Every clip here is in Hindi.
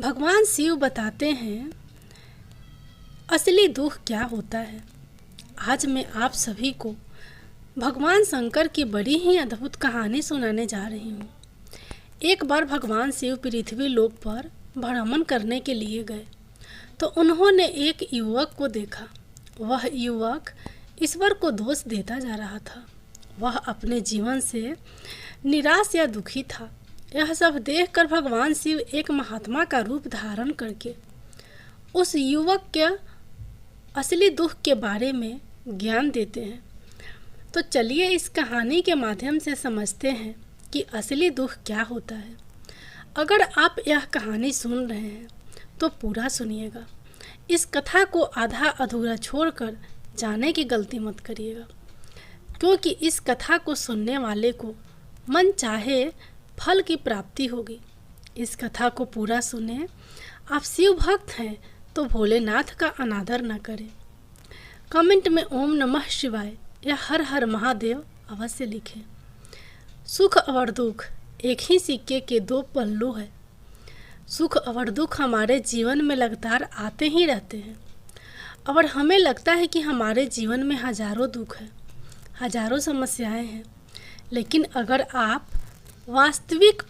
भगवान शिव बताते हैं असली दुख क्या होता है। आज मैं आप सभी को भगवान शंकर की बड़ी ही अद्भुत कहानी सुनाने जा रही हूँ। एक बार भगवान शिव पृथ्वी लोक पर भ्रमण करने के लिए गए तो उन्होंने एक युवक को देखा। वह युवक ईश्वर को दोष देता जा रहा था। वह अपने जीवन से निराश या दुखी था। यह सब देखकर भगवान शिव एक महात्मा का रूप धारण करके उस युवक के असली दुख के बारे में ज्ञान देते हैं। तो चलिए इस कहानी के माध्यम से समझते हैं कि असली दुख क्या होता है। अगर आप यह कहानी सुन रहे हैं तो पूरा सुनिएगा। इस कथा को आधा अधूरा छोड़कर जाने की गलती मत करिएगा, क्योंकि इस कथा को सुनने वाले को मन चाहे फल की प्राप्ति होगी। इस कथा को पूरा सुने। आप शिव भक्त हैं तो भोलेनाथ का अनादर न करें। कमेंट में ओम नमः शिवाय या हर हर महादेव अवश्य लिखें। सुख और दुख एक ही सिक्के के दो पहलू है। सुख और दुख हमारे जीवन में लगातार आते ही रहते हैं और हमें लगता है कि हमारे जीवन में हजारों दुख हैं, हजारों समस्याएं हैं। लेकिन अगर आप वास्तविक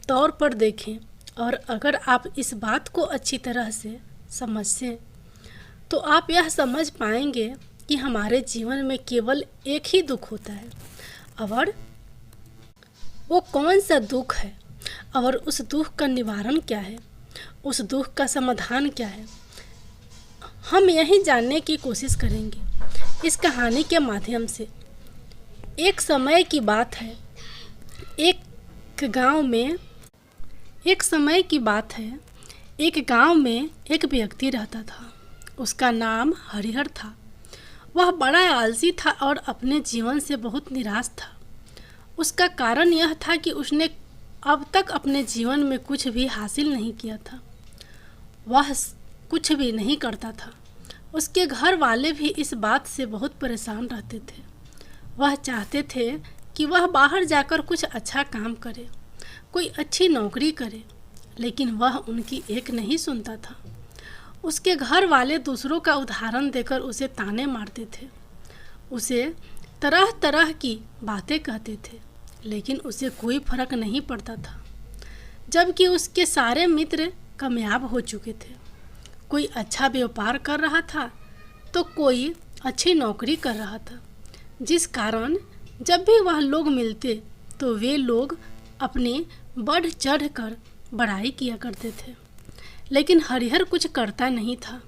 तौर पर देखें और अगर आप इस बात को अच्छी तरह से समझें तो आप यह समझ पाएंगे कि हमारे जीवन में केवल एक ही दुख होता है और वो कौन सा दुख है और उस दुख का निवारण क्या है, उस दुख का समाधान क्या है, हम यही जानने की कोशिश करेंगे इस कहानी के माध्यम से। एक समय की बात है। एक गांव में एक व्यक्ति रहता था। उसका नाम हरिहर था। वह बड़ा आलसी था और अपने जीवन से बहुत निराश था। उसका कारण यह था कि उसने अब तक अपने जीवन में कुछ भी हासिल नहीं किया था। वह कुछ भी नहीं करता था। उसके घर वाले भी इस बात से बहुत परेशान रहते थे। वह चाहते थे कि वह बाहर जाकर कुछ अच्छा काम करे, कोई अच्छी नौकरी करे, लेकिन वह उनकी एक नहीं सुनता था। उसके घर वाले दूसरों का उदाहरण देकर उसे ताने मारते थे, उसे तरह तरह की बातें कहते थे, लेकिन उसे कोई फर्क नहीं पड़ता था। जबकि उसके सारे मित्र कामयाब हो चुके थे। कोई अच्छा व्यापार कर रहा था तो कोई अच्छी नौकरी कर रहा था, जिस कारण जब भी वह लोग मिलते तो वे लोग अपनी बढ़ चढ़ कर बड़ाई किया करते थे। लेकिन हरिहर कुछ करता नहीं था,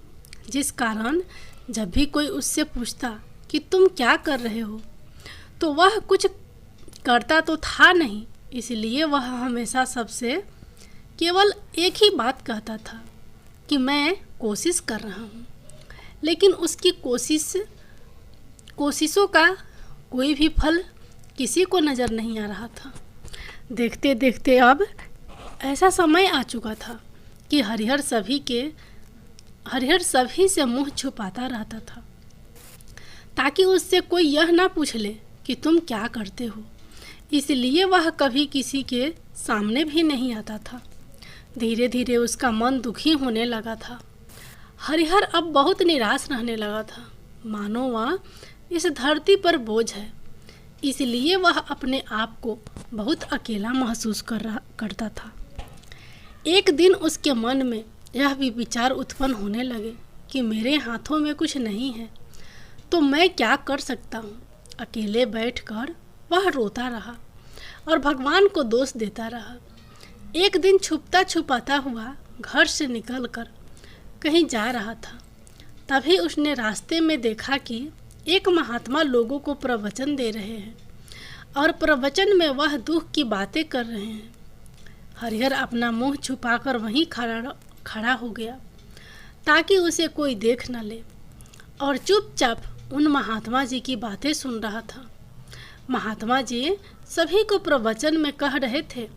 जिस कारण जब भी कोई उससे पूछता कि तुम क्या कर रहे हो तो वह कुछ करता तो था नहीं। इसलिए वह हमेशा सबसे केवल एक ही बात कहता था कि मैं कोशिश कर रहा हूँ। लेकिन उसकी कोशिशों का कोई भी फल किसी को नज़र नहीं आ रहा था। देखते देखते अब ऐसा समय आ चुका था कि हरिहर सभी से मुंह छुपाता रहता था, ताकि उससे कोई यह ना पूछ ले कि तुम क्या करते हो। इसलिए वह कभी किसी के सामने भी नहीं आता था। धीरे धीरे उसका मन दुखी होने लगा था। हरिहर अब बहुत निराश रहने लगा था, मानो वह इस धरती पर बोझ है। इसलिए वह अपने आप को बहुत अकेला महसूस करता था। एक दिन उसके मन में यह भी विचार उत्पन्न होने लगे कि मेरे हाथों में कुछ नहीं है तो मैं क्या कर सकता हूँ। अकेले बैठकर वह रोता रहा और भगवान को दोष देता रहा। एक दिन छुपता छुपाता हुआ घर से निकलकर कहीं जा रहा था। तभी उसने रास्ते में देखा कि एक महात्मा लोगों को प्रवचन दे रहे हैं और प्रवचन में वह दुख की बातें कर रहे हैं। हरिहर अपना मुंह छुपाकर वहीं खड़ा हो गया ताकि उसे कोई देख न ले और चुपचाप उन महात्मा जी की बातें सुन रहा था। महात्मा जी सभी को प्रवचन में कह रहे थे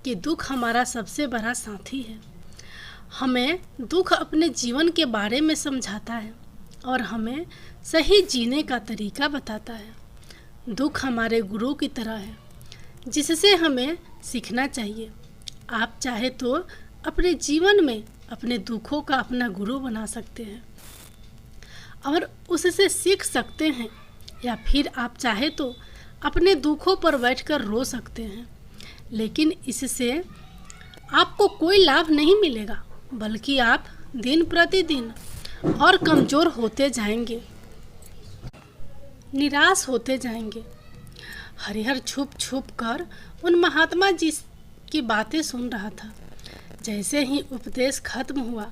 कि दुख हमारा सबसे बड़ा साथी है। हमें दुख अपने जीवन के बारे में समझाता है और हमें सही जीने का तरीका बताता है। दुख हमारे गुरु की तरह है, जिससे हमें सीखना चाहिए। आप चाहे तो अपने जीवन में अपने दुखों का अपना गुरु बना सकते हैं और उससे सीख सकते हैं, या फिर आप चाहे तो अपने दुखों पर बैठकर रो सकते हैं, लेकिन इससे आपको कोई लाभ नहीं मिलेगा, बल्कि आप दिन प्रतिदिन और कमज़ोर होते जाएंगे, निराश होते जाएंगे। हरिहर छुप छुप कर उन महात्मा जी की बातें सुन रहा था। जैसे ही उपदेश खत्म हुआ,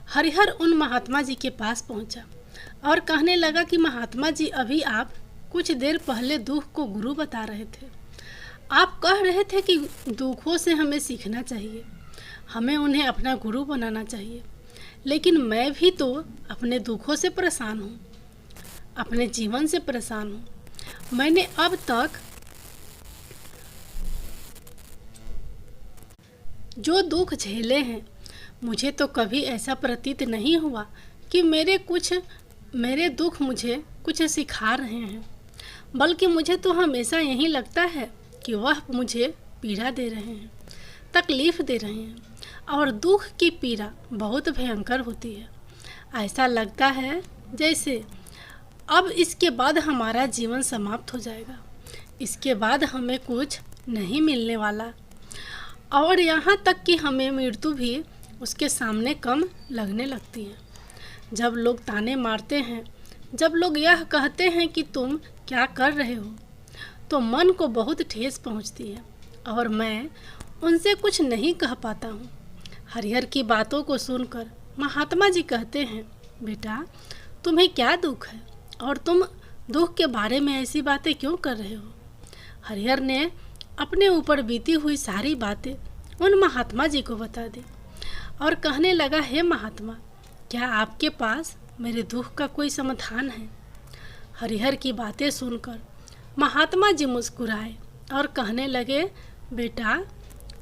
हरिहर उन महात्मा जी के पास पहुंचा और कहने लगा कि महात्मा जी, अभी आप कुछ देर पहले दुख को गुरु बता रहे थे। आप कह रहे थे कि दुखों से हमें सीखना चाहिए, हमें उन्हें अपना गुरु बनाना चाहिए, लेकिन मैं भी तो अपने दुखों से परेशान हूँ, अपने जीवन से परेशान हूँ। मैंने अब तक जो दुख झेले हैं, मुझे तो कभी ऐसा प्रतीत नहीं हुआ कि मेरे दुख मुझे कुछ सिखा रहे हैं, बल्कि मुझे तो हमेशा यही लगता है कि वह मुझे पीड़ा दे रहे हैं, तकलीफ़ दे रहे हैं। और दुख की पीड़ा बहुत भयंकर होती है। ऐसा लगता है जैसे अब इसके बाद हमारा जीवन समाप्त हो जाएगा, इसके बाद हमें कुछ नहीं मिलने वाला, और यहाँ तक कि हमें मृत्यु भी उसके सामने कम लगने लगती है। जब लोग ताने मारते हैं, जब लोग यह कहते हैं कि तुम क्या कर रहे हो, तो मन को बहुत ठेस पहुँचती है और मैं उनसे कुछ नहीं कह पाता हूँ। हरिहर की बातों को सुनकर महात्मा जी कहते हैं, बेटा, तुम्हें क्या दुख है और तुम दुख के बारे में ऐसी बातें क्यों कर रहे हो। हरिहर ने अपने ऊपर बीती हुई सारी बातें उन महात्मा जी को बता दी और कहने लगा, हे महात्मा, क्या आपके पास मेरे दुख का कोई समाधान है। हरिहर की बातें सुनकर महात्मा जी मुस्कुराए और कहने लगे, बेटा,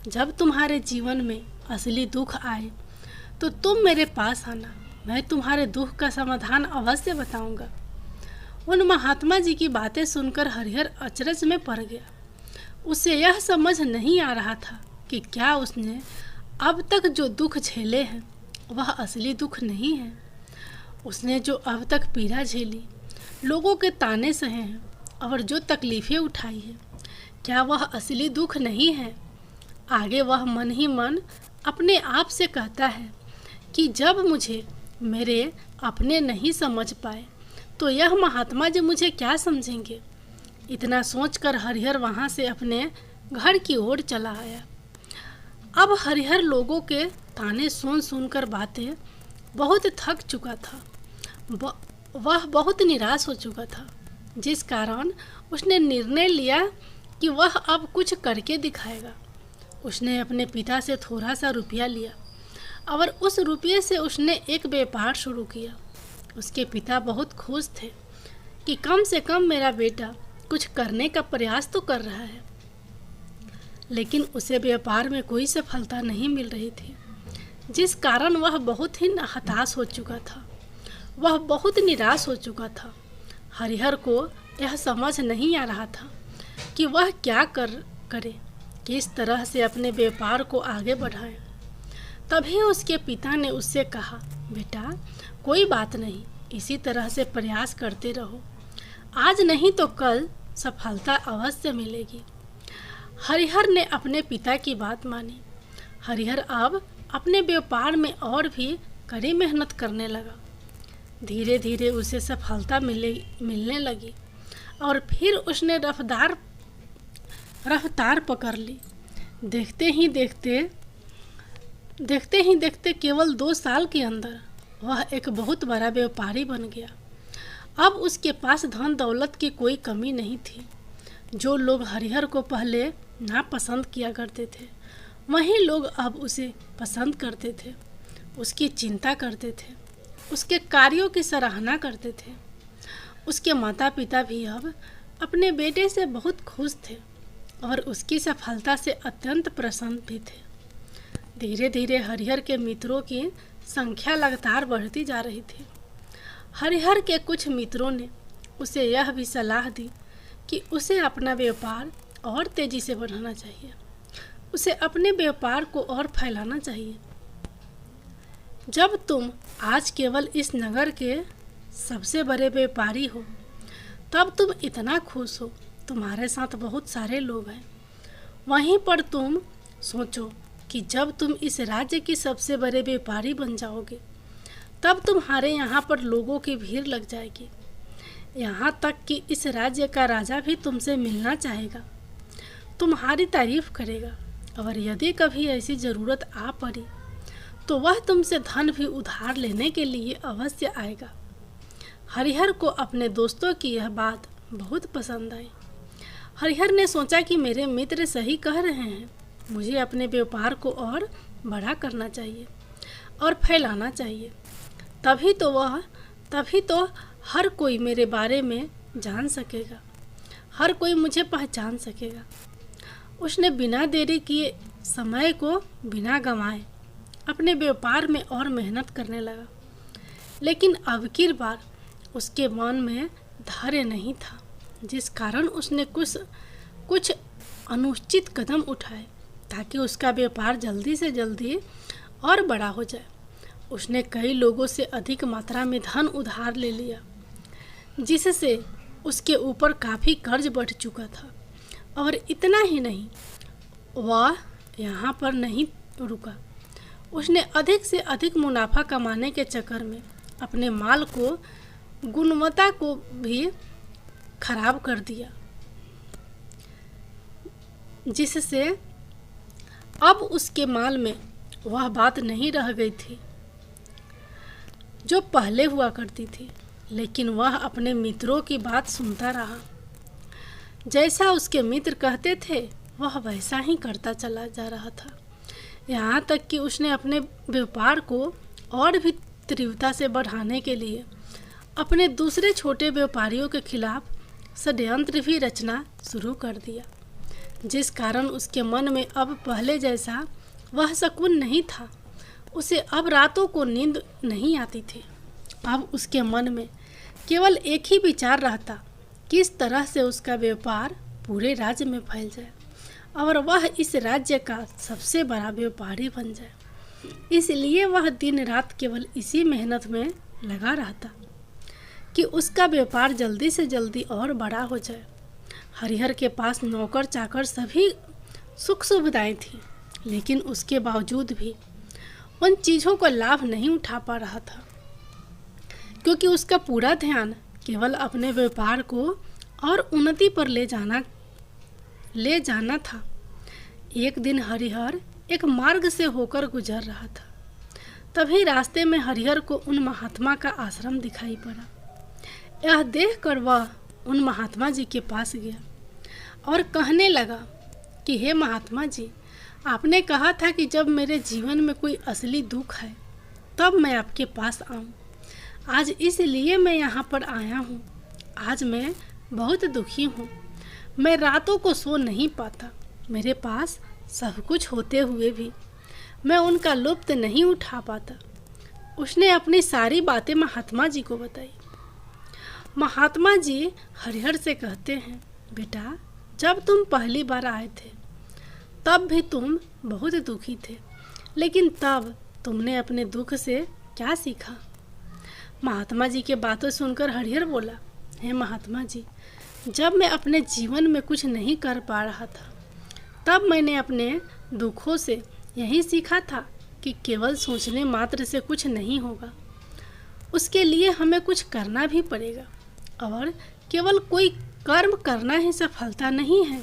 जब तुम्हारे जीवन में असली दुख आए तो तुम मेरे पास आना, मैं तुम्हारे दुख का समाधान अवश्य बताऊंगा। उन महात्मा जी की बातें सुनकर हरिहर अचरज में पड़ गया। उसे यह समझ नहीं आ रहा था कि क्या उसने अब तक जो दुख झेले हैं वह असली दुख नहीं है। उसने जो अब तक पीड़ा झेली, लोगों के ताने सहे हैं और जो तकलीफ़ें उठाई हैं, क्या वह असली दुख नहीं है। आगे वह मन ही मन अपने आप से कहता है कि जब मुझे मेरे अपने नहीं समझ पाए तो यह महात्मा जी मुझे क्या समझेंगे। इतना सोचकर हरिहर वहाँ से अपने घर की ओर चला आया। अब हरिहर लोगों के ताने सुन सुनकर बातें बहुत थक चुका था। वह बहुत निराश हो चुका था, जिस कारण उसने निर्णय लिया कि वह अब कुछ करके दिखाएगा। उसने अपने पिता से थोड़ा सा रुपया लिया और उस रुपये से उसने एक व्यापार शुरू किया। उसके पिता बहुत खुश थे कि कम से कम मेरा बेटा कुछ करने का प्रयास तो कर रहा है, लेकिन उसे व्यापार में कोई सफलता नहीं मिल रही थी, जिस कारण वह बहुत ही हताश हो चुका था, वह बहुत निराश हो चुका था। हरिहर को यह समझ नहीं आ रहा था कि वह क्या करे, किस तरह से अपने व्यापार को आगे बढ़ाए। तभी उसके पिता ने उससे कहा, बेटा, कोई बात नहीं, इसी तरह से प्रयास करते रहो, आज नहीं तो कल सफलता अवश्य मिलेगी। हरिहर ने अपने पिता की बात मानी। हरिहर अब अपने व्यापार में और भी कड़ी मेहनत करने लगा। धीरे धीरे उसे सफलता मिलने लगी और फिर उसने रफ्तार पकड़ ली। देखते ही देखते केवल 2 साल के अंदर वह एक बहुत बड़ा व्यापारी बन गया। अब उसके पास धन दौलत की कोई कमी नहीं थी। जो लोग हरिहर को पहले नापसंद किया करते थे, वही लोग अब उसे पसंद करते थे, उसकी चिंता करते थे, उसके कार्यों की सराहना करते थे। उसके माता पिता भी अब अपने बेटे से बहुत खुश थे और उसकी सफलता से अत्यंत प्रसन्न भी थे। धीरे धीरे हरिहर के मित्रों की संख्या लगातार बढ़ती जा रही थी। हरिहर के कुछ मित्रों ने उसे यह भी सलाह दी कि उसे अपना व्यापार और तेजी से बढ़ाना चाहिए। उसे अपने व्यापार को और फैलाना चाहिए। जब तुम आज केवल इस नगर के सबसे बड़े व्यापारी हो, तब तुम इतना खुश हो, तुम्हारे साथ बहुत सारे लोग हैं। वहीं पर तुम सोचो कि जब तुम इस राज्य के सबसे बड़े व्यापारी बन जाओगे, तब तुम्हारे यहाँ पर लोगों की भीड़ लग जाएगी। यहाँ तक कि इस राज्य का राजा भी तुमसे मिलना चाहेगा, तुम्हारी तारीफ करेगा, और यदि कभी ऐसी ज़रूरत आ पड़ी तो वह तुमसे धन भी उधार लेने के लिए अवश्य आएगा। हरिहर को अपने दोस्तों की यह बात बहुत पसंद आई। हरिहर ने सोचा कि मेरे मित्र सही कह रहे हैं, मुझे अपने व्यापार को और बड़ा करना चाहिए और फैलाना चाहिए। तभी तो हर कोई मेरे बारे में जान सकेगा, हर कोई मुझे पहचान सकेगा। उसने बिना देरी किए, समय को बिना गंवाए अपने व्यापार में और मेहनत करने लगा। लेकिन अब की बार उसके मन में धैर्य नहीं था, जिस कारण उसने कुछ अनुचित कदम उठाए ताकि उसका व्यापार जल्दी से जल्दी और बड़ा हो जाए। उसने कई लोगों से अधिक मात्रा में धन उधार ले लिया, जिससे उसके ऊपर काफ़ी कर्ज बढ़ चुका था। और इतना ही नहीं, वह यहाँ पर नहीं रुका। उसने अधिक से अधिक मुनाफा कमाने के चक्कर में अपने माल को गुणवत्ता को भी खराब कर दिया, जिससे अब उसके माल में वह बात नहीं रह गई थी जो पहले हुआ करती थी। लेकिन वह अपने मित्रों की बात सुनता रहा। जैसा उसके मित्र कहते थे वह वैसा ही करता चला जा रहा था। यहाँ तक कि उसने अपने व्यापार को और भी तीव्रता से बढ़ाने के लिए अपने दूसरे छोटे व्यापारियों के खिलाफ षड्यंत्र भी रचना शुरू कर दिया, जिस कारण उसके मन में अब पहले जैसा वह सुकून नहीं था। उसे अब रातों को नींद नहीं आती थी। अब उसके मन में केवल एक ही विचार रहता, किस तरह से उसका व्यापार पूरे राज्य में फैल जाए और वह इस राज्य का सबसे बड़ा व्यापारी बन जाए। इसलिए वह दिन रात केवल इसी मेहनत में लगा रहता कि उसका व्यापार जल्दी से जल्दी और बड़ा हो जाए। हरिहर के पास नौकर चाकर सभी सुख सुविधाएं थी, लेकिन उसके बावजूद भी उन चीज़ों का लाभ नहीं उठा पा रहा था, क्योंकि उसका पूरा ध्यान केवल अपने व्यापार को और उन्नति पर ले जाना था। एक दिन हरिहर एक मार्ग से होकर गुजर रहा था। तभी रास्ते में हरिहर को उन महात्मा का आश्रम दिखाई पड़ा। यह देखकर वह उन महात्मा जी के पास गया और कहने लगा कि हे महात्मा जी, आपने कहा था कि जब मेरे जीवन में कोई असली दुख है तब मैं आपके पास आऊं। आज इसलिए मैं यहाँ पर आया हूँ। आज मैं बहुत दुखी हूँ। मैं रातों को सो नहीं पाता। मेरे पास सब कुछ होते हुए भी मैं उनका लुत्फ नहीं उठा पाता। उसने अपनी सारी बातें महात्मा जी को बताई। महात्मा जी हरिहर से कहते हैं, बेटा, जब तुम पहली बार आए थे तब भी तुम बहुत दुखी थे, लेकिन तब तुमने अपने दुख से क्या सीखा? महात्मा जी के बातें सुनकर हरिहर बोला, हे महात्मा जी, जब मैं अपने जीवन में कुछ नहीं कर पा रहा था तब मैंने अपने दुखों से यही सीखा था कि केवल सोचने मात्र से कुछ नहीं होगा। उसके लिए हमें कुछ करना भी पड़ेगा, और केवल कोई कर्म करना ही सफलता नहीं है।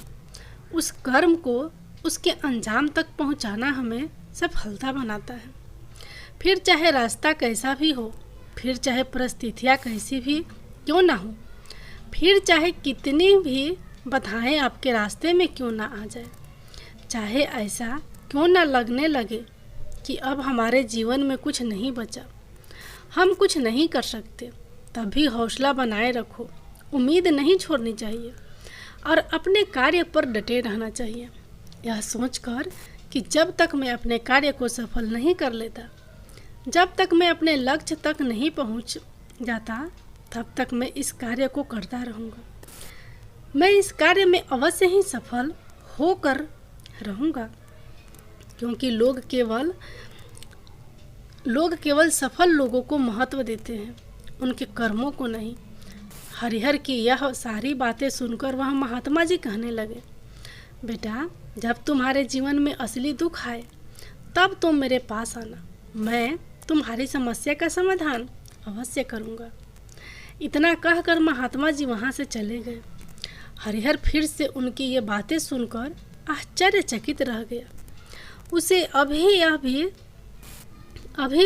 उस कर्म को उसके अंजाम तक पहुंचाना हमें सफलता बनाता है। फिर चाहे रास्ता कैसा भी हो, फिर चाहे परिस्थितियाँ कैसी भी क्यों ना हो, फिर चाहे कितनी भी बाधाएं आपके रास्ते में क्यों ना आ जाए, चाहे ऐसा क्यों ना लगने लगे कि अब हमारे जीवन में कुछ नहीं बचा, हम कुछ नहीं कर सकते, तब भी हौसला बनाए रखो। उम्मीद नहीं छोड़नी चाहिए और अपने कार्य पर डटे रहना चाहिए। यह सोचकर कि जब तक मैं अपने कार्य को सफल नहीं कर लेता, जब तक मैं अपने लक्ष्य तक नहीं पहुंच जाता, तब तक मैं इस कार्य को करता रहूँगा। मैं इस कार्य में अवश्य ही सफल होकर रहूँगा। क्योंकि लोग केवल सफल लोगों को महत्व देते हैं, उनके कर्मों को नहीं। हरिहर की यह सारी बातें सुनकर वह महात्मा जी कहने लगे, बेटा, जब तुम्हारे जीवन में असली दुख आए तब तुम मेरे पास आना, मैं तुम्हारी समस्या का समाधान अवश्य करूँगा। इतना कहकर महात्मा जी वहाँ से चले गए। हरिहर फिर से उनकी ये बातें सुनकर आश्चर्यचकित रह गया। उसे अभी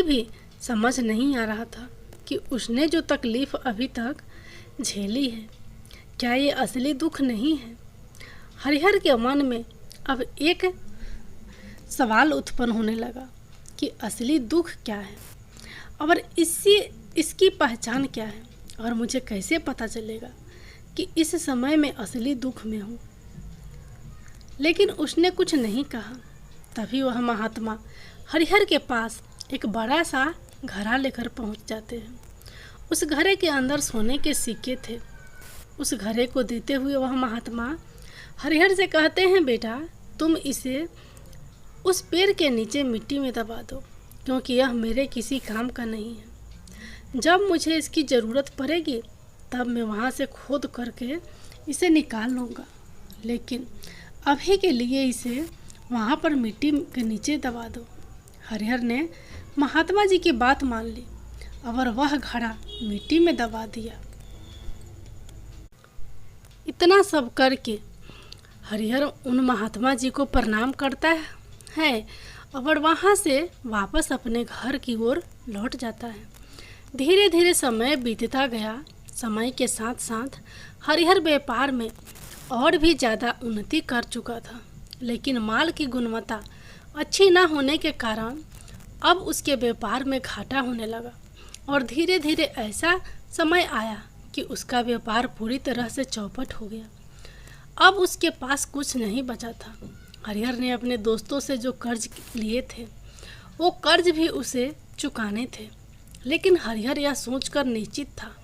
भी समझ नहीं आ रहा था कि उसने जो तकलीफ़ अभी तक झेली है, क्या ये असली दुख नहीं है। हरिहर के मन में अब एक सवाल उत्पन्न होने लगा कि असली दुख क्या है और इसकी पहचान क्या है, और मुझे कैसे पता चलेगा कि इस समय में असली दुख में हूँ। लेकिन उसने कुछ नहीं कहा। तभी वह महात्मा हरिहर के पास एक बड़ा सा घड़ा लेकर पहुँच जाते हैं। उस घड़े के अंदर सोने के सिक्के थे। उस घड़े को देते हुए वह महात्मा हरिहर से कहते हैं, बेटा, तुम इसे उस पेड़ के नीचे मिट्टी में दबा दो, क्योंकि यह मेरे किसी काम का नहीं है। जब मुझे इसकी ज़रूरत पड़ेगी तब मैं वहाँ से खोद करके इसे निकाल लूँगा, लेकिन अभी के लिए इसे वहाँ पर मिट्टी के नीचे दबा दो। हरिहर ने महात्मा जी की बात मान ली और वह घड़ा मिट्टी में दबा दिया। इतना सब करके हरिहर उन महात्मा जी को प्रणाम करता है और वहाँ से वापस अपने घर की ओर लौट जाता है। धीरे धीरे समय बीतता गया। समय के साथ साथ हरिहर व्यापार में और भी ज़्यादा उन्नति कर चुका था, लेकिन माल की गुणवत्ता अच्छी न होने के कारण अब उसके व्यापार में घाटा होने लगा और धीरे धीरे ऐसा समय आया कि उसका व्यापार पूरी तरह से चौपट हो गया। अब उसके पास कुछ नहीं बचा था। हरिहर ने अपने दोस्तों से जो कर्ज लिए थे वो कर्ज भी उसे चुकाने थे, लेकिन हरिहर यह सोचकर निश्चित था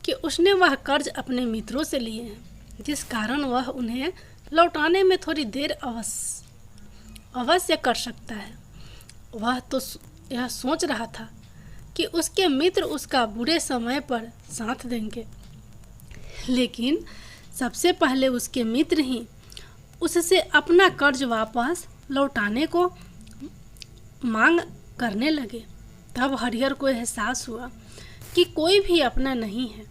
कि उसने वह कर्ज अपने मित्रों से लिए हैं, जिस कारण वह उन्हें लौटाने में थोड़ी देर अवश्य कर सकता है। वह तो यह सोच रहा था कि उसके मित्र उसका बुरे समय पर साथ देंगे, लेकिन सबसे पहले उसके मित्र ही उससे अपना कर्ज वापस लौटाने को मांग करने लगे। तब हरिहर को एहसास हुआ कि कोई भी अपना नहीं है।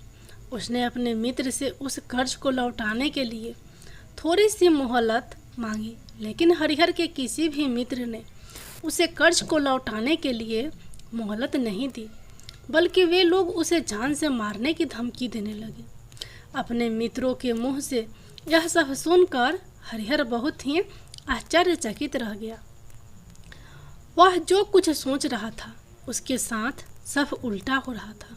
उसने अपने मित्र से उस कर्ज को लौटाने के लिए थोड़ी सी मोहलत मांगी, लेकिन हरिहर के किसी भी मित्र ने उसे कर्ज को लौटाने के लिए मोहलत नहीं दी, बल्कि वे लोग उसे जान से मारने की धमकी देने लगे। अपने मित्रों के मुंह से यह सब सुनकर हरिहर बहुत ही आश्चर्यचकित रह गया। वह जो कुछ सोच रहा था उसके साथ सब उल्टा हो रहा था।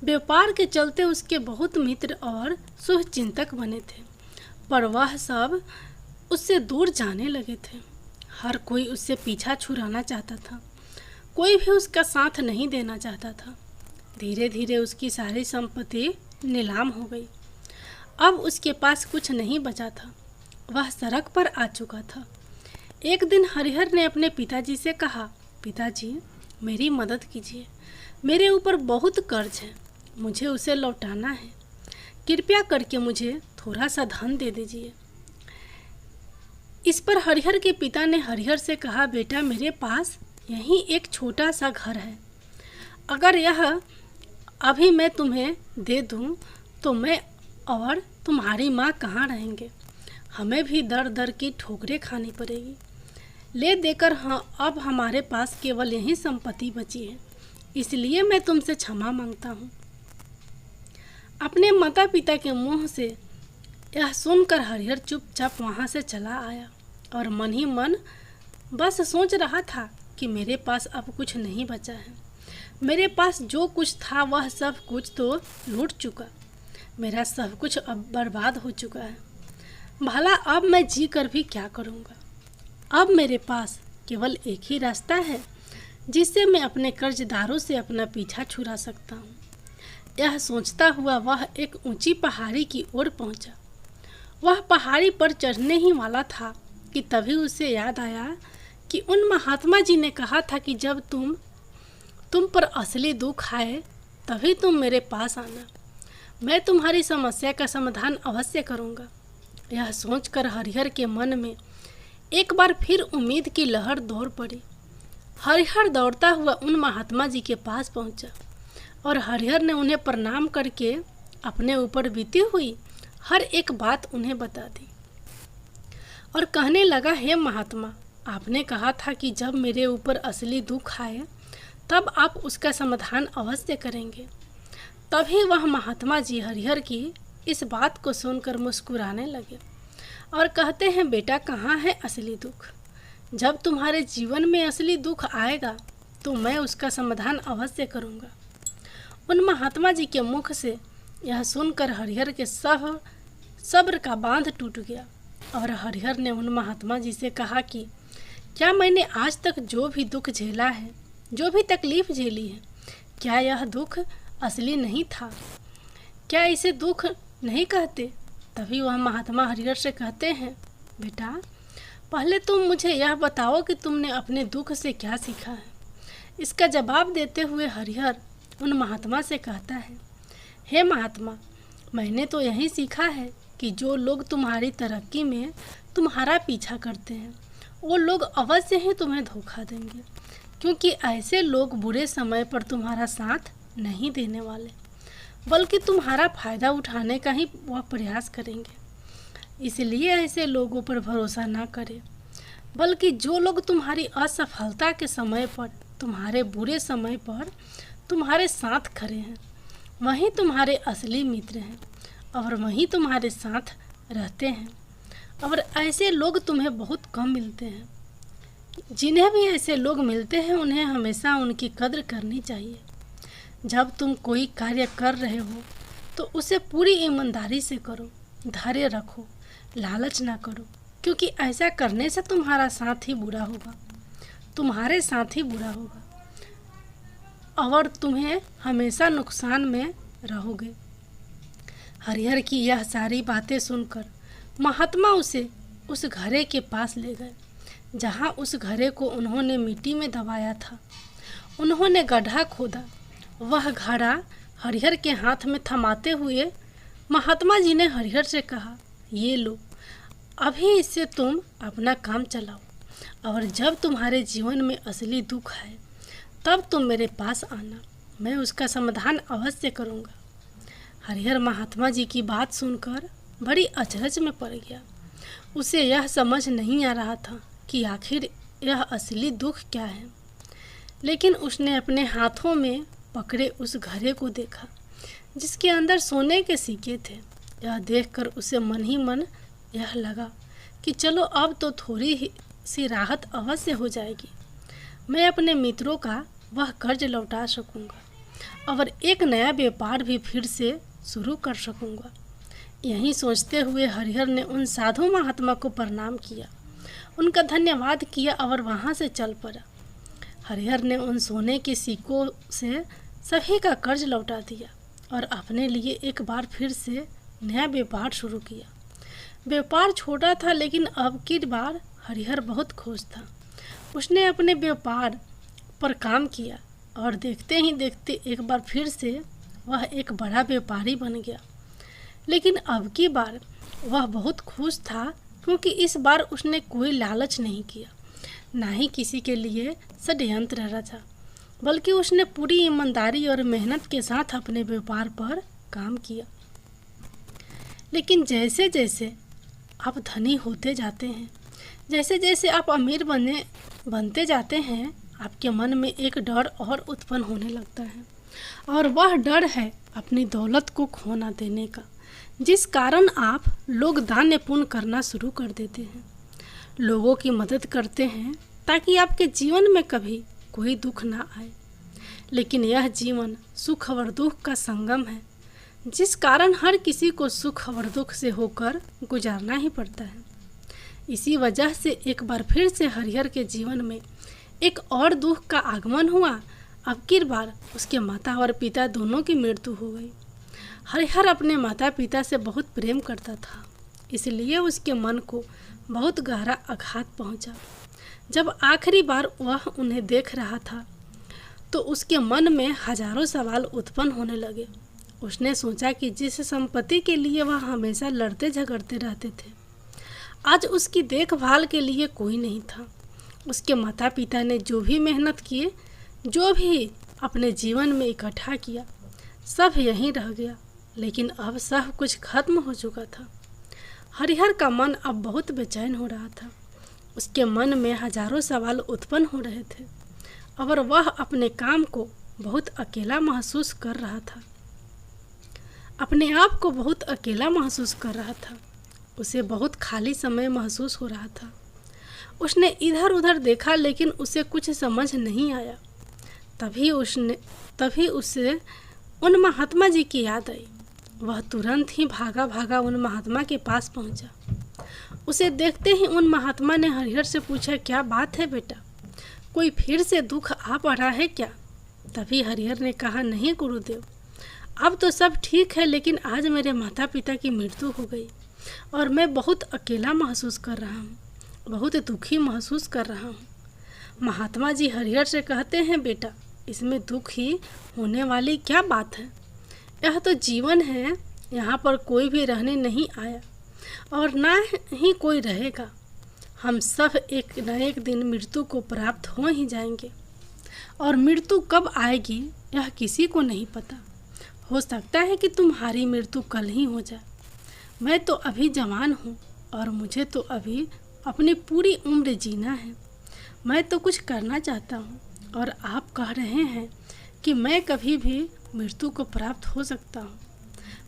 व्यापार के चलते उसके बहुत मित्र और शुभचिंतक बने थे, पर वह सब उससे दूर जाने लगे थे। हर कोई उससे पीछा छुड़ाना चाहता था, कोई भी उसका साथ नहीं देना चाहता था। धीरे धीरे उसकी सारी संपत्ति नीलाम हो गई। अब उसके पास कुछ नहीं बचा था। वह सड़क पर आ चुका था। एक दिन हरिहर ने अपने पिताजी से कहा, पिताजी, मेरी मदद कीजिए, मेरे ऊपर बहुत कर्ज है, मुझे उसे लौटाना है, कृपया करके मुझे थोड़ा सा धन दे दीजिए। इस पर हरिहर के पिता ने हरिहर से कहा, बेटा, मेरे पास यहीं एक छोटा सा घर है, अगर यह अभी मैं तुम्हें दे दूं तो मैं और तुम्हारी माँ कहाँ रहेंगे? हमें भी दर दर की ठोकरें खानी पड़ेगी। ले देकर हाँ, अब हमारे पास केवल यही संपत्ति बची है, इसलिए मैं तुमसे क्षमा मांगता हूँ। अपने माता पिता के मुंह से यह सुनकर हरिहर चुपचाप वहाँ से चला आया और मन ही मन बस सोच रहा था कि मेरे पास अब कुछ नहीं बचा है। मेरे पास जो कुछ था वह सब कुछ तो लूट चुका, मेरा सब कुछ अब बर्बाद हो चुका है। भला अब मैं जी कर भी क्या करूँगा? अब मेरे पास केवल एक ही रास्ता है जिससे मैं अपने कर्जदारों से अपना पीछा छुड़ा सकता हूँ। यह सोचता हुआ वह एक ऊंची पहाड़ी की ओर पहुँचा। वह पहाड़ी पर चढ़ने ही वाला था कि तभी उसे याद आया कि उन महात्मा जी ने कहा था कि जब तुम पर असली दुख आए तभी तुम मेरे पास आना, मैं तुम्हारी समस्या का समाधान अवश्य करूँगा। यह सोचकर हरिहर के मन में एक बार फिर उम्मीद की लहर दौड़ पड़ी। हरिहर दौड़ता हुआ उन महात्मा जी के पास पहुंचा और हरिहर ने उन्हें प्रणाम करके अपने ऊपर बीती हुई हर एक बात उन्हें बता दी और कहने लगा, हे महात्मा, आपने कहा था कि जब मेरे ऊपर असली दुख आए तब आप उसका समाधान अवश्य करेंगे। तभी वह महात्मा जी हरिहर की इस बात को सुनकर मुस्कुराने लगे और कहते हैं, बेटा, कहाँ है असली दुख? जब तुम्हारे जीवन में असली दुख आएगा तो मैं उसका समाधान अवश्य करूँगा। उन महात्मा जी के मुख से यह सुनकर हरिहर के सब्र का बांध टूट गया और हरिहर ने उन महात्मा जी से कहा कि क्या मैंने आज तक जो भी दुख झेला है, जो भी तकलीफ झेली है, क्या यह दुख असली नहीं था? क्या इसे दुख नहीं कहते? तभी वह महात्मा हरिहर से कहते हैं, बेटा, पहले तुम मुझे यह बताओ कि तुमने अपने दुख से क्या सीखा है। इसका जवाब देते हुए हरिहर उन महात्मा से कहता है, हे महात्मा, मैंने तो यही सीखा है कि जो लोग तुम्हारी तरक्की में तुम्हारा पीछा करते हैं वो लोग अवश्य ही तुम्हें धोखा देंगे, क्योंकि ऐसे लोग बुरे समय पर तुम्हारा साथ नहीं देने वाले, बल्कि तुम्हारा फ़ायदा उठाने का ही वह प्रयास करेंगे। इसलिए ऐसे लोगों पर भरोसा ना करें, बल्कि जो लोग तुम्हारी असफलता के समय पर, तुम्हारे बुरे समय पर तुम्हारे साथ खड़े हैं, वही तुम्हारे असली मित्र हैं और वही तुम्हारे साथ रहते हैं। और ऐसे लोग तुम्हें बहुत कम मिलते हैं। जिन्हें भी ऐसे लोग मिलते हैं उन्हें हमेशा उनकी कद्र करनी चाहिए। जब तुम कोई कार्य कर रहे हो तो उसे पूरी ईमानदारी से करो, धैर्य रखो, लालच ना करो, क्योंकि ऐसा करने से तुम्हारा साथ ही बुरा होगा, तुम्हारे साथ ही बुरा होगा और तुम्हें हमेशा नुकसान में रहोगे। हरिहर की यह सारी बातें सुनकर महात्मा उसे उस घड़े के पास ले गए जहाँ उस घड़े को उन्होंने मिट्टी में दबाया था। उन्होंने गड्ढा खोदा। वह घड़ा हरिहर के हाथ में थमाते हुए महात्मा जी ने हरिहर से कहा, ये लो, अभी इससे तुम अपना काम चलाओ और जब तुम्हारे जीवन में असली दुख आए तब तुम मेरे पास आना, मैं उसका समाधान अवश्य करूँगा। हरिहर महात्मा जी की बात सुनकर बड़ी अचरज में पड़ गया। उसे यह समझ नहीं आ रहा था कि आखिर यह असली दुख क्या है, लेकिन उसने अपने हाथों में पकड़े उस घड़े को देखा जिसके अंदर सोने के सिक्के थे। यह देखकर उसे मन ही मन यह लगा कि चलो अब तो थोड़ी सी राहत अवश्य हो जाएगी, मैं अपने मित्रों का वह कर्ज लौटा सकूंगा और एक नया व्यापार भी फिर से शुरू कर सकूंगा। यही सोचते हुए हरिहर ने उन साधु महात्मा को प्रणाम किया, उनका धन्यवाद किया और वहाँ से चल पड़ा। हरिहर ने उन सोने के सिक्कों से सभी का कर्ज लौटा दिया और अपने लिए एक बार फिर से नया व्यापार शुरू किया। व्यापार छोटा था लेकिन अब की बार हरिहर बहुत खुश था। उसने अपने व्यापार पर काम किया और देखते ही देखते एक बार फिर से वह एक बड़ा व्यापारी बन गया। लेकिन अब की बार वह बहुत खुश था क्योंकि इस बार उसने कोई लालच नहीं किया, ना ही किसी के लिए षड्यंत्र रचा, बल्कि उसने पूरी ईमानदारी और मेहनत के साथ अपने व्यापार पर काम किया। लेकिन जैसे जैसे आप धनी होते जाते हैं, जैसे जैसे आप अमीर बनते जाते हैं, आपके मन में एक डर और उत्पन्न होने लगता है और वह डर है अपनी दौलत को खो ना देने का, जिस कारण आप लोग दान पुण्य करना शुरू कर देते हैं, लोगों की मदद करते हैं ताकि आपके जीवन में कभी कोई दुख ना आए। लेकिन यह जीवन सुख और दुख का संगम है, जिस कारण हर किसी को सुख और दुख से होकर गुजारना ही पड़ता है। इसी वजह से एक बार फिर से हरिहर के जीवन में एक और दुख का आगमन हुआ। अब की बार उसके माता और पिता दोनों की मृत्यु हो गई। हरिहर अपने माता पिता से बहुत प्रेम करता था, इसलिए उसके मन को बहुत गहरा आघात पहुंचा। जब आखिरी बार वह उन्हें देख रहा था तो उसके मन में हजारों सवाल उत्पन्न होने लगे। उसने सोचा कि जिस संपत्ति के लिए वह हमेशा लड़ते झगड़ते रहते थे, आज उसकी देखभाल के लिए कोई नहीं था। उसके माता पिता ने जो भी मेहनत किए, जो भी अपने जीवन में इकट्ठा किया, सब यहीं रह गया। लेकिन अब सब कुछ खत्म हो चुका था। हरिहर का मन अब बहुत बेचैन हो रहा था। उसके मन में हजारों सवाल उत्पन्न हो रहे थे और वह अपने काम को बहुत अकेला महसूस कर रहा था। अपने आप को बहुत अकेला महसूस कर रहा था। उसे बहुत खाली समय महसूस हो रहा था। उसने इधर उधर देखा लेकिन उसे कुछ समझ नहीं आया। तभी उसे उन महात्मा जी की याद आई। वह तुरंत ही भागा भागा उन महात्मा के पास पहुंचा। उसे देखते ही उन महात्मा ने हरिहर से पूछा, क्या बात है बेटा, कोई फिर से दुख आ पड़ा है क्या? तभी हरिहर ने कहा, नहीं गुरुदेव, अब तो सब ठीक है, लेकिन आज मेरे माता पिता की मृत्यु हो गई और मैं बहुत अकेला महसूस कर रहा हूँ, बहुत दुखी महसूस कर रहा हूँ। महात्मा जी हरिहर से कहते हैं, बेटा, इसमें दुख ही होने वाली क्या बात है? यह तो जीवन है। यहाँ पर कोई भी रहने नहीं आया और ना ही कोई रहेगा। हम सब एक न एक दिन मृत्यु को प्राप्त हो ही जाएंगे और मृत्यु कब आएगी यह किसी को नहीं पता। हो सकता है कि तुम्हारी मृत्यु कल ही हो जाए। मैं तो अभी जवान हूँ और मुझे तो अभी अपनी पूरी उम्र जीना है। मैं तो कुछ करना चाहता हूँ और आप कह रहे हैं कि मैं कभी भी मृत्यु को प्राप्त हो सकता हूँ।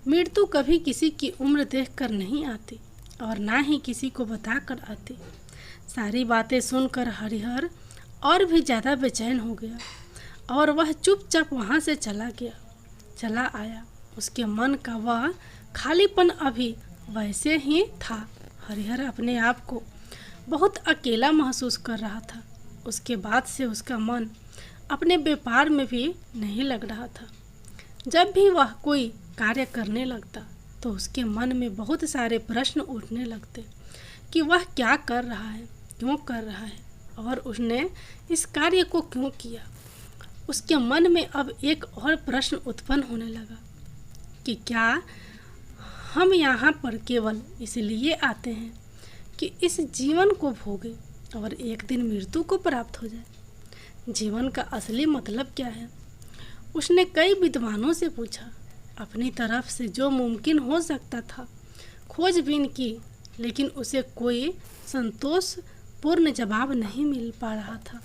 मृत्यु कभी किसी की उम्र देखकर नहीं आती और ना ही किसी को बताकर आती। सारी बातें सुनकर हरिहर और भी ज़्यादा बेचैन हो गया और वह चुपचाप वहाँ से चला आया। उसके मन का वह खालीपन अभी वैसे ही था। हरिहर अपने आप को बहुत अकेला महसूस कर रहा था। उसके बाद से उसका मन अपने व्यापार में भी नहीं लग रहा था। जब भी वह कोई कार्य करने लगता तो उसके मन में बहुत सारे प्रश्न उठने लगते कि वह क्या कर रहा है, क्यों कर रहा है और उसने इस कार्य को क्यों किया। उसके मन में अब एक और प्रश्न उत्पन्न होने लगा कि क्या हम यहाँ पर केवल इसलिए आते हैं कि इस जीवन को भोगे और एक दिन मृत्यु को प्राप्त हो जाए? जीवन का असली मतलब क्या है? उसने कई विद्वानों से पूछा, अपनी तरफ से जो मुमकिन हो सकता था खोजबीन की, लेकिन उसे कोई संतोषपूर्ण जवाब नहीं मिल पा रहा था।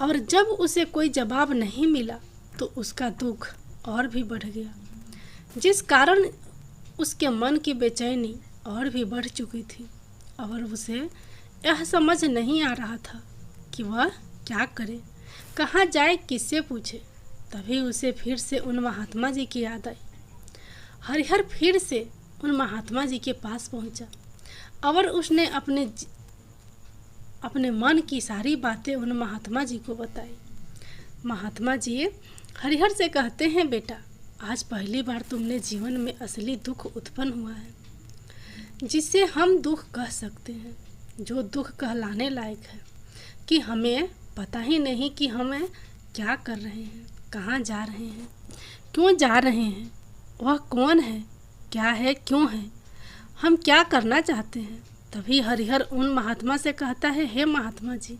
और जब उसे कोई जवाब नहीं मिला तो उसका दुख और भी बढ़ गया, जिस कारण उसके मन की बेचैनी और भी बढ़ चुकी थी और उसे यह समझ नहीं आ रहा था कि वह क्या करे, कहाँ जाए, किससे पूछे। तभी उसे फिर से उन महात्मा जी की याद आई। हरिहर फिर से उन महात्मा जी के पास पहुंचा और उसने अपने मन की सारी बातें उन महात्मा जी को बताई। महात्मा जी हरिहर से कहते हैं, बेटा, आज पहली बार तुमने जीवन में असली दुख उत्पन्न हुआ है, जिसे हम दुख कह सकते हैं, जो दुख कहलाने लायक है कि हमें पता ही नहीं कि हमें क्या कर रहे हैं, कहाँ जा रहे हैं, क्यों जा रहे हैं, वह कौन है, क्या है, क्यों है, हम क्या करना चाहते हैं। तभी हरिहर उन महात्मा से कहता है, हे महात्मा जी,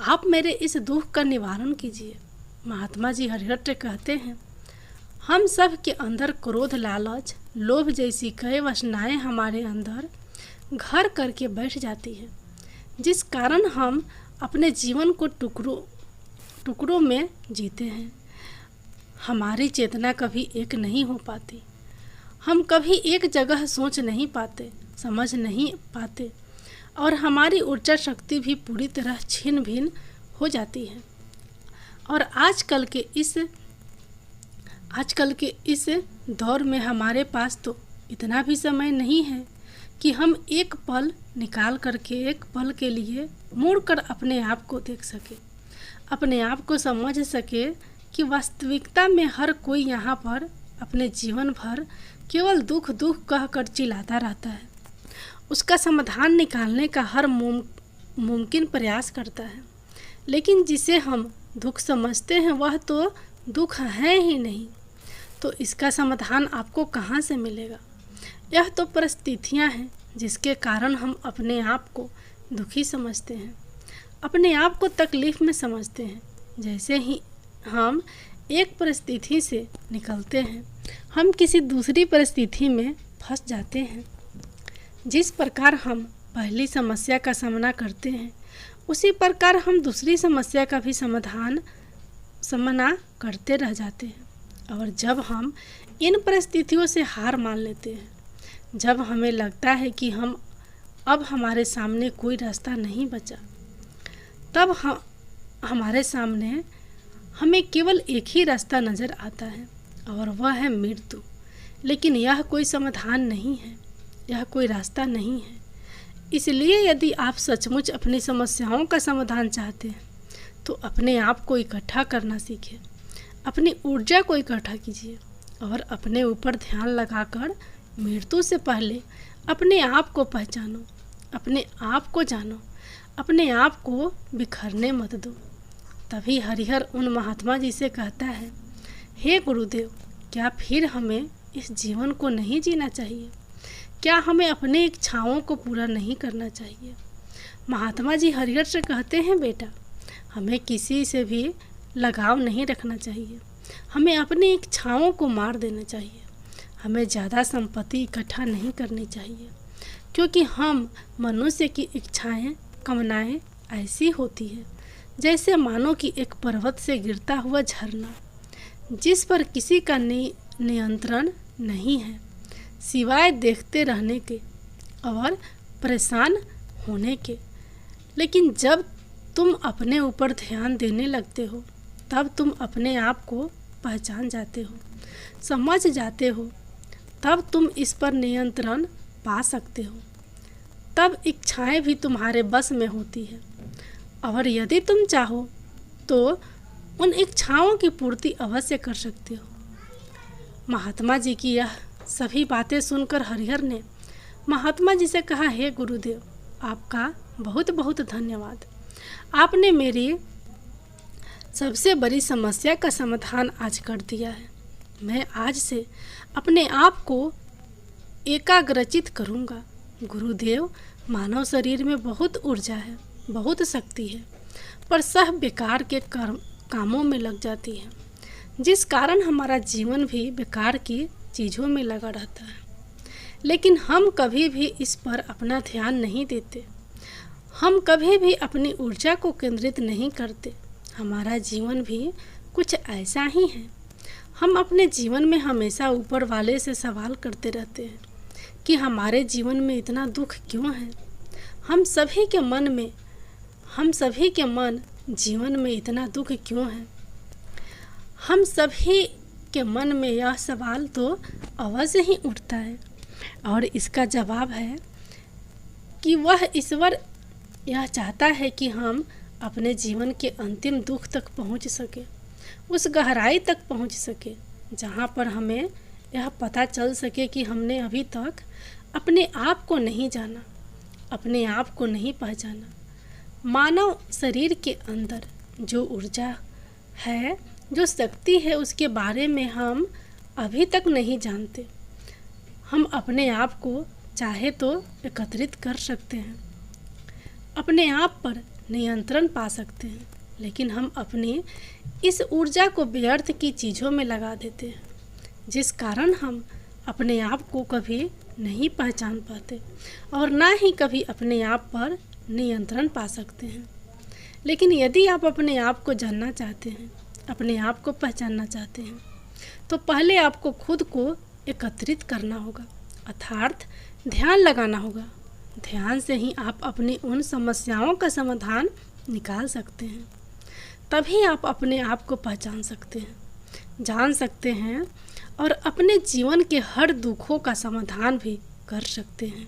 आप मेरे इस दुख का निवारण कीजिए। महात्मा जी हरिहर से कहते हैं, हम सब के अंदर क्रोध, लालच, लोभ जैसी कई वासनाएं हमारे अंदर घर करके बैठ जाती है, जिस कारण हम अपने जीवन को टुकड़ों में जीते हैं। हमारी चेतना कभी एक नहीं हो पाती। हम कभी एक जगह सोच नहीं पाते, समझ नहीं पाते और हमारी ऊर्जा शक्ति भी पूरी तरह छिन्न भिन्न हो जाती है। और आजकल के इस दौर में हमारे पास तो इतना भी समय नहीं है कि हम एक पल निकाल करके एक पल के लिए मुड़कर अपने आप को देख सके, अपने आप को समझ सके कि वास्तविकता में हर कोई यहाँ पर अपने जीवन भर केवल दुख दुख कहकर चिल्लाता रहता है। उसका समाधान निकालने का हर मुमकिन प्रयास करता है, लेकिन जिसे हम दुख समझते हैं वह तो दुख है ही नहीं, तो इसका समाधान आपको कहाँ से मिलेगा? यह तो परिस्थितियाँ हैं जिसके कारण हम अपने आप को दुखी समझते हैं, अपने आप को तकलीफ़ में समझते हैं। जैसे ही हम एक परिस्थिति से निकलते हैं, हम किसी दूसरी परिस्थिति में फंस जाते हैं। जिस प्रकार हम पहली समस्या का सामना करते हैं, उसी प्रकार हम दूसरी समस्या का भी सामना करते रह जाते हैं। और जब हम इन परिस्थितियों से हार मान लेते हैं, जब हमें लगता है कि अब हमारे सामने कोई रास्ता नहीं बचा, तब हमारे सामने हमें केवल एक ही रास्ता नज़र आता है और वह है मृत्यु। लेकिन यह कोई समाधान नहीं है, यह कोई रास्ता नहीं है। इसलिए यदि आप सचमुच अपनी समस्याओं का समाधान चाहते हैं तो अपने आप को इकट्ठा करना सीखें, अपनी ऊर्जा को इकट्ठा कीजिए और अपने ऊपर ध्यान लगाकर मृत्यु से पहले अपने आप को पहचानो, अपने आप को जानो, अपने आप को बिखरने मत दो। तभी हरिहर उन महात्मा जी से कहता है, हे गुरुदेव, क्या फिर हमें इस जीवन को नहीं जीना चाहिए? क्या हमें अपने इच्छाओं को पूरा नहीं करना चाहिए? महात्मा जी हरिहर से कहते हैं, बेटा, हमें किसी से भी लगाव नहीं रखना चाहिए, हमें अपनी इच्छाओं को मार देना चाहिए, हमें ज़्यादा संपत्ति इकट्ठा नहीं करनी चाहिए, क्योंकि हम मनुष्य की इच्छाएं, कामनाएं ऐसी होती है जैसे मानो कि एक पर्वत से गिरता हुआ झरना, जिस पर किसी का नियंत्रण नहीं है सिवाय देखते रहने के और परेशान होने के। लेकिन जब तुम अपने ऊपर ध्यान देने लगते हो, तब तुम अपने आप को पहचान जाते हो, समझ जाते हो, तब तुम इस पर नियंत्रण पा सकते हो, तब इच्छाएं भी तुम्हारे बस में होती है। और यदि तुम चाहो तो उन इच्छाओं की पूर्ति अवश्य कर सकते हो। महात्मा जी की यह सभी बातें सुनकर हरिहर ने महात्मा जी से कहा, हे गुरुदेव, आपका बहुत बहुत धन्यवाद। आपने मेरी सबसे बड़ी समस्या का समाधान आज कर दिया है। मैं आज से अपने आप को एकाग्रचित करूँगा। गुरुदेव, मानव शरीर में बहुत ऊर्जा है, बहुत शक्ति है, पर सब बेकार के कामों में लग जाती है, जिस कारण हमारा जीवन भी बेकार की चीज़ों में लगा रहता है। लेकिन हम कभी भी इस पर अपना ध्यान नहीं देते, हम कभी भी अपनी ऊर्जा को केंद्रित नहीं करते। हमारा जीवन भी कुछ ऐसा ही है। हम अपने जीवन में हमेशा ऊपर वाले से सवाल करते रहते हैं कि हमारे जीवन में इतना दुख क्यों है। हम सभी के मन जीवन में इतना दुख क्यों है। हम सभी के मन में यह सवाल तो अवश्य ही उठता है, और इसका जवाब है कि वह ईश्वर यह चाहता है कि हम अपने जीवन के अंतिम दुख तक पहुंच सके, उस गहराई तक पहुंच सके जहां पर हमें यह पता चल सके कि हमने अभी तक अपने आप को नहीं जाना, अपने आप को नहीं पहचाना। मानव शरीर के अंदर जो ऊर्जा है, जो शक्ति है, उसके बारे में हम अभी तक नहीं जानते। हम अपने आप को चाहे तो एकत्रित कर सकते हैं, अपने आप पर नियंत्रण पा सकते हैं, लेकिन हम अपनी इस ऊर्जा को व्यर्थ की चीज़ों में लगा देते हैं, जिस कारण हम अपने आप को कभी नहीं पहचान पाते और ना ही कभी अपने आप पर नियंत्रण पा सकते हैं। लेकिन यदि आप अपने आप को जानना चाहते हैं, अपने आप को पहचानना चाहते हैं, तो पहले आपको खुद को एकत्रित करना होगा, अर्थात ध्यान लगाना होगा। ध्यान से ही आप अपनी उन समस्याओं का समाधान निकाल सकते हैं। तभी आप अपने आप को पहचान सकते हैं, जान सकते हैं और अपने जीवन के हर दुखों का समाधान भी कर सकते हैं।